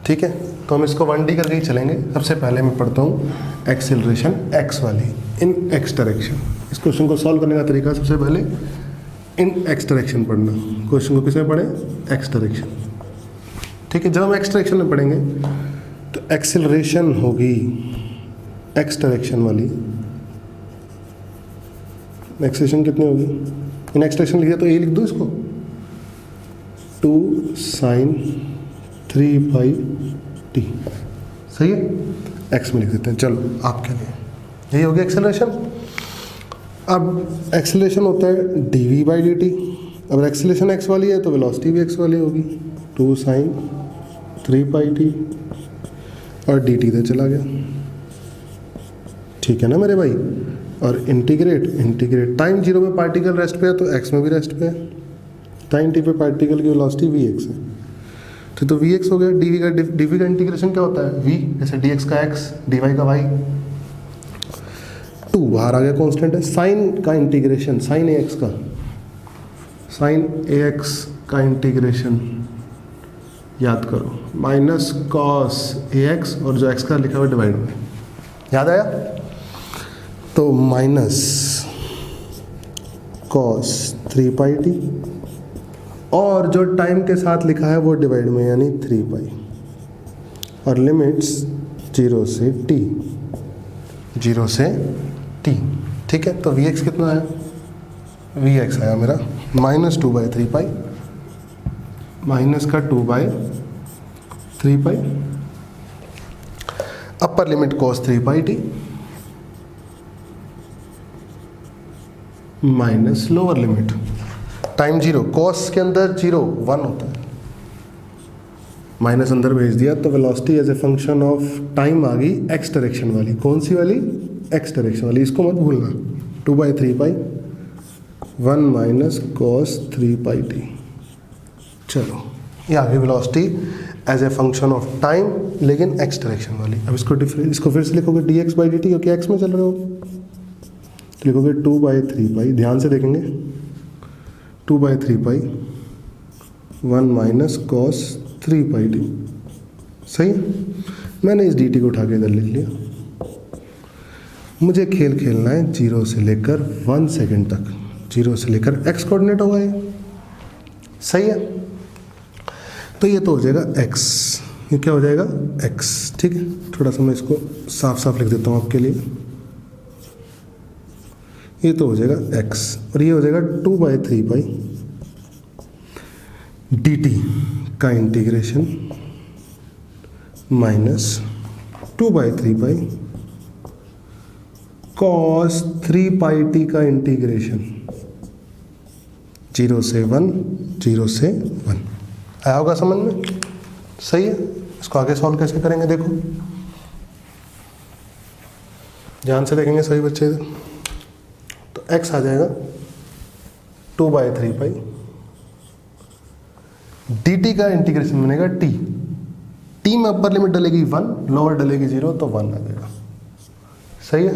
ठीक है, तो हम इसको 1D करके ही चलेंगे। सबसे पहले मैं पढ़ता हूँ एक्सेलरेशन एक्स वाली इन एक्स डायरेक्शन। इस क्वेश्चन को सॉल्व करने का तरीका सबसे पहले इन एक्स डायरेक्शन पढ़ना। क्वेश्चन को किसमें पढ़े? X direction. ठीक है, जब हम एक्स डायरेक्शन में पढ़ेंगे तो एक्सेलरेशन होगी एक्स डायरेक्शन वाली। एक्सेलरेशन कितनी होगी? इन एक्स डायरेक्शन लिखा तो ए लिख दो इसको, 2 sin 3 पाई टी। सही है, एक्स में लिख देते हैं। चलो आपके लिए यही हो गया एक्सेलरेशन। अब एक्सेलरेशन होता है dv बाई dt। अब एक्सेलरेशन एक्स वाली है तो वेलोसिटी भी एक्स वाली होगी, 2 sin 3 पाई टी, और dt तो चला गया। ठीक है ना मेरे भाई? और इंटीग्रेट टाइम 0 पे पार्टिकल रेस्ट पे है तो x में भी रेस्ट पे है। टाइम t पे पार्टिकल की वेलोसिटी vx है, तो vx हो गया। dv का इंटीग्रेशन क्या होता है? v, जैसे dx का x, dy का y। 2 बाहर आ गया, कांस्टेंट है। साइन का इंटीग्रेशन, साइन ax का इंटीग्रेशन याद करो, माइनस कॉस ax, और जो x का लिखा हुआ डिवाइड में। याद आया? तो माइनस कॉस 3 पाई टी, और जो टाइम के साथ लिखा है वो डिवाइड में, यानी 3 पाई, और लिमिट्स 0 से t, 0 से t। ठीक है, तो vx कितना आया? vx आया मेरा माइनस 2/3 पाई, माइनस का 2/3 पाई, अपर लिमिट cos 3 पाई t minus lower limit time 0, cos के अंदर 0 1 होता है, माइनस अंदर भेज दिया, तो velocity as a function of time आ गई एक्स डायरेक्शन वाली। कौन सी वाली? एक्स डायरेक्शन वाली। इसको मत भूलना, 2/3 pi 1 minus cos 3 pi T. चलो, ये आ गई velocity as a function of time, लेकिन एक्स डायरेक्शन वाली। अब इसको फिर से लिखोगे dx बाई dt, क्योंकि एक्स में चल रहे हो, तो लिखोगे 2/3 पाई। ध्यान से देखेंगे, 2/3 pi 1 minus cos 3 pi T. सही है, मैंने इस dt को उठा के इधर लिख लिया। मुझे खेल खेलना है 0 से लेकर 1 सेकेंड तक, 0 से लेकर x कोऑर्डिनेट होगा ये। सही है, तो ये तो हो जाएगा x, ये क्या हो जाएगा? x। ठीक है, थोड़ा सा मैं इसको साफ साफ लिख देता हूँ आपके लिए। ये तो हो जाएगा x, और ये हो जाएगा 2/3 पाई dt का इंटीग्रेशन माइनस 2/3 पाई cos 3 पाई t का इंटीग्रेशन 0 से 1, 0 से 1। आया होगा समझ में? सही है, इसको आगे सॉल्व कैसे करेंगे देखो, ध्यान से देखेंगे सभी बच्चे। तो x आ जाएगा 2/3 पाई, dt का इंटीग्रेशन बनेगा t में अपर लिमिट डलेगी 1, लोअर डलेगी 0, तो 1 आ जाएगा। सही है,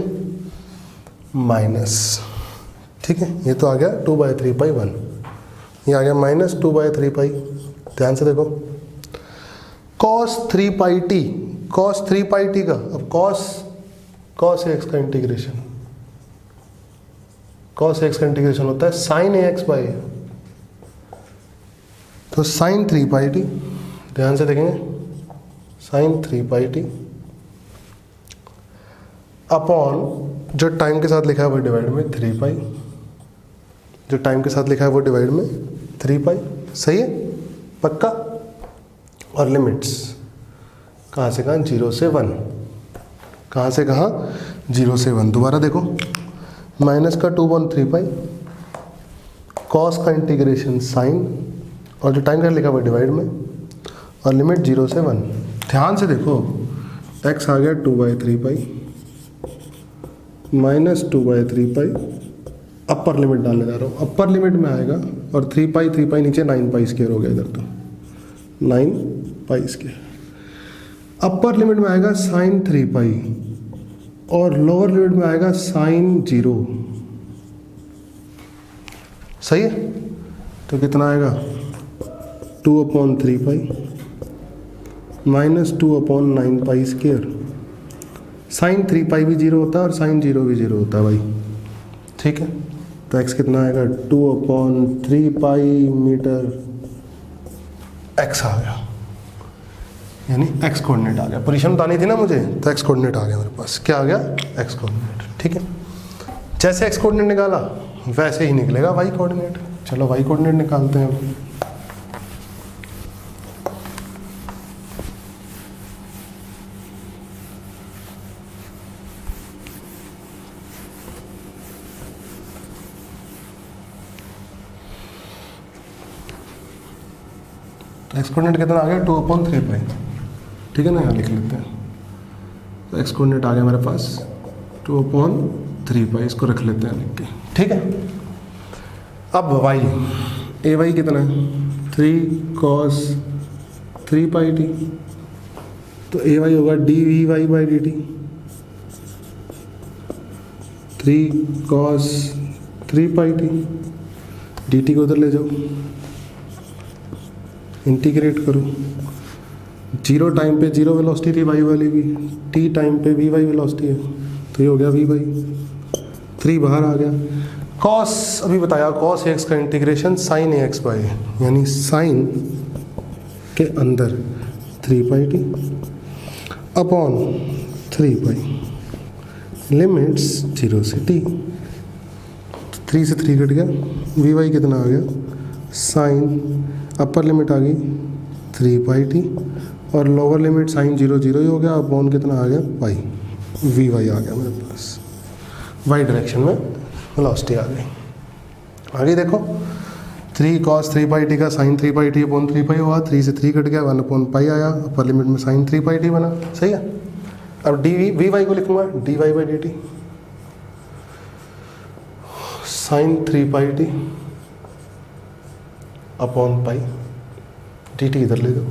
माइनस। ठीक है, ये तो आ गया 2/3 पाई 1, ये आ गया माइनस 2/3 पाई। ध्यान से देखो, cos 3 पाई t, cos 3 पाई t का, अब cos x का इंटीग्रेशन, cos x का इंटीग्रेशन होता है sin ax बाई, तो sin 3 पाई टी। ध्यान से देखेंगे, sin 3 पाई टी अपॉन जो टाइम के साथ लिखा है वो डिवाइड में 3 पाई, जो टाइम के साथ लिखा है वो डिवाइड में 3 पाई। सही है, पक्का। और लिमिट्स कहाँ से कहाँ? 0 से 1। कहाँ से कहाँ? 0 से 1। दोबारा देखो, माइनस का 2/3 पाई, कॉस का इंटीग्रेशन साइन, और जो टाइम का लिखा हुआ डिवाइड में, और लिमिट 0 से 1। ध्यान से देखो, x आ गया 2/3 पाई माइनस 2/3 पाई, अपर लिमिट डालने जा रहा हूँ, अपर लिमिट में आएगा, और 3 पाई नीचे 9 पाई स्क्वायर हो गया इधर, तो 9 पाई स्क्वायर। अपर लिमिट में आएगा साइन 3 पाई, और लोअर लिमिट में आएगा साइन 0। सही है, तो कितना आएगा? 2/3 पाई -2/9 साइन 3 भी 0 होता है और साइन 0 भी 0 होता है भाई, ठीक है। तो x कितना आएगा 2/3 मीटर x आ गया, यानी x कोऑर्डिनेट आ गया। पोजीशन बतानी थी ना मुझे, तो x कोऑर्डिनेट आ गया मेरे पास। क्या आ गया? x कोऑर्डिनेट, ठीक है। जैसे x कोऑर्डिनेट निकाला वैसे ही निकलेगा y कोऑर्डिनेट। चलो y कोऑर्डिनेट निकालते हैं अब। तो x कोऑर्डिनेट कितना आ गया 2/3, ठीक है ना, यहाँ लिख लेते हैं। तो x कोऑर्डिनेट आ गया मेरे पास 2/3, इसको रख लेते हैं लिख के, ठीक है। अब y, ay कितना है 3 cos 3πt, तो ay होगा dvy/dt, 3 cos 3πt, dt को उधर ले जाओ, इंटीग्रेट करो। 0 टाइम पे 0 वेलोसिटी थी वाई वाली भी, t टाइम पे वी वाई वेलोसिटी है, तो ये हो गया वी वाई, 3 बाहर आ गया। cos अभी बताया, cos x का इंटीग्रेशन sin ax बाई, यानी sin के अंदर 3πt अपॉन 3π, लिमिट्स 0 से t, 3 से 3 कट गया, वी वाई कितना आ गया sin, अपर लिमिट आ गई 3πt और लोअर लिमिट साइन 0 0 ही हो गया, अपॉन कितना आ गया पाई, वी वाई आ गया मेरे पास, वाई डायरेक्शन में वेलोसिटी आ गई। आगे देखो 3 cos 3πt का साइन 3πt अपॉन 3π हुआ, 3 से 3 कट गया, 1/π आया, अपर लिमिट में साइन 3πt बना, सही है। अब वी वाई को लिखूंगा dy/dt sign 3πt upon pi, dt इधर ले दो,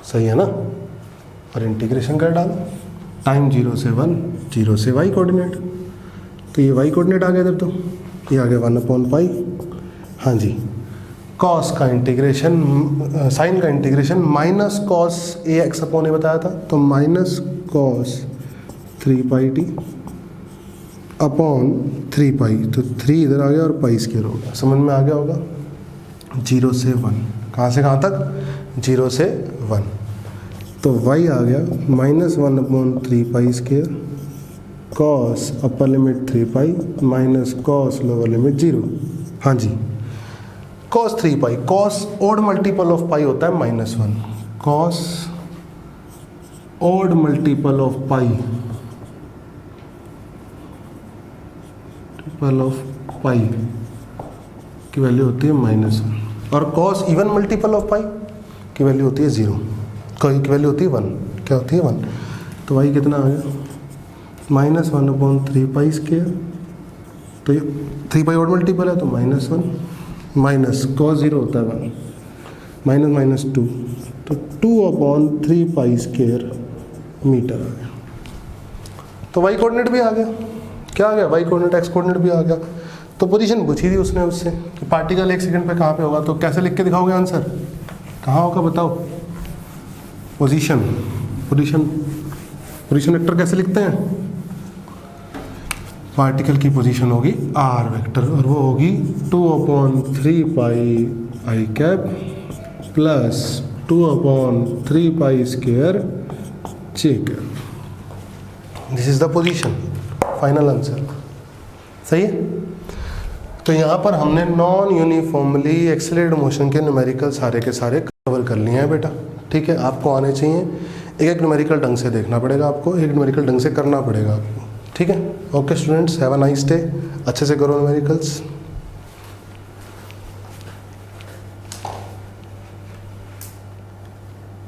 सही है ना, और इंटीग्रेशन कर डालो, टाइम 0 से 1, 0 से y कोऑर्डिनेट, तो ये y कोऑर्डिनेट आ गया इधर, तो ये आ गया 1/π। हाँ जी, cos का इंटीग्रेशन, साइन का integration minus cos ax upon a बताया था, तो माइनस cos 3πt अपॉन 3π, तो 3 इधर आ गया और पाई स्क्वायर हो गया, समझ में आ गया होगा। 0 से 1, कहाँ से कहाँ तक 0 से 1, तो y आ गया -1/3π² cos upper limit 3π minus cos lower limit 0। हाँ जी, cos 3π, cos odd multiple of pi होता है -1, cos odd multiple of pi की वैल्यू होती है -1, और cos even multiple of pi की वैल्यू होती है 0, की वैल्यू होती है 1, क्या होती है 1, तो y कितना आ गया -1/3π², तो ये 3π और मल्टीपल है तो -1, माइनस cos 0 होता है 1, -2, तो 2/3π² मीटर आ गया। तो y कोऑर्डिनेट भी आ गया, क्या आ गया y कोऑर्डिनेट, x कोऑर्डिनेट भी आ गया। तो पोजीशन पूछी थी उसने उससे कि पार्टिकल 1 सेकंड पे कहाँ पे होगा, तो कैसे लिख के दिखाओगे आंसर, कहाँ होगा बताओ, पोजीशन वेक्टर कैसे लिखते हैं, पार्टिकल की पोजीशन होगी r वेक्टर, और वो होगी 2/3πi cap plus 2/3π² j cap, this is the position, final answer, सही है। तो यहाँ पर हमने नॉन यूनिफॉर्मली एक्सेलरेटेड मोशन के न्यूमेरिकल सारे के सारे कवर कर लिए हैं बेटा, ठीक है। आपको आने चाहिए, एक एक न्यूमेरिकल ढंग से देखना पड़ेगा आपको, एक न्यूमेरिकल ढंग से करना पड़ेगा आपको, ठीक है। Okay students, have a nice day, अच्छे से करो न्यूमेरिकल्स।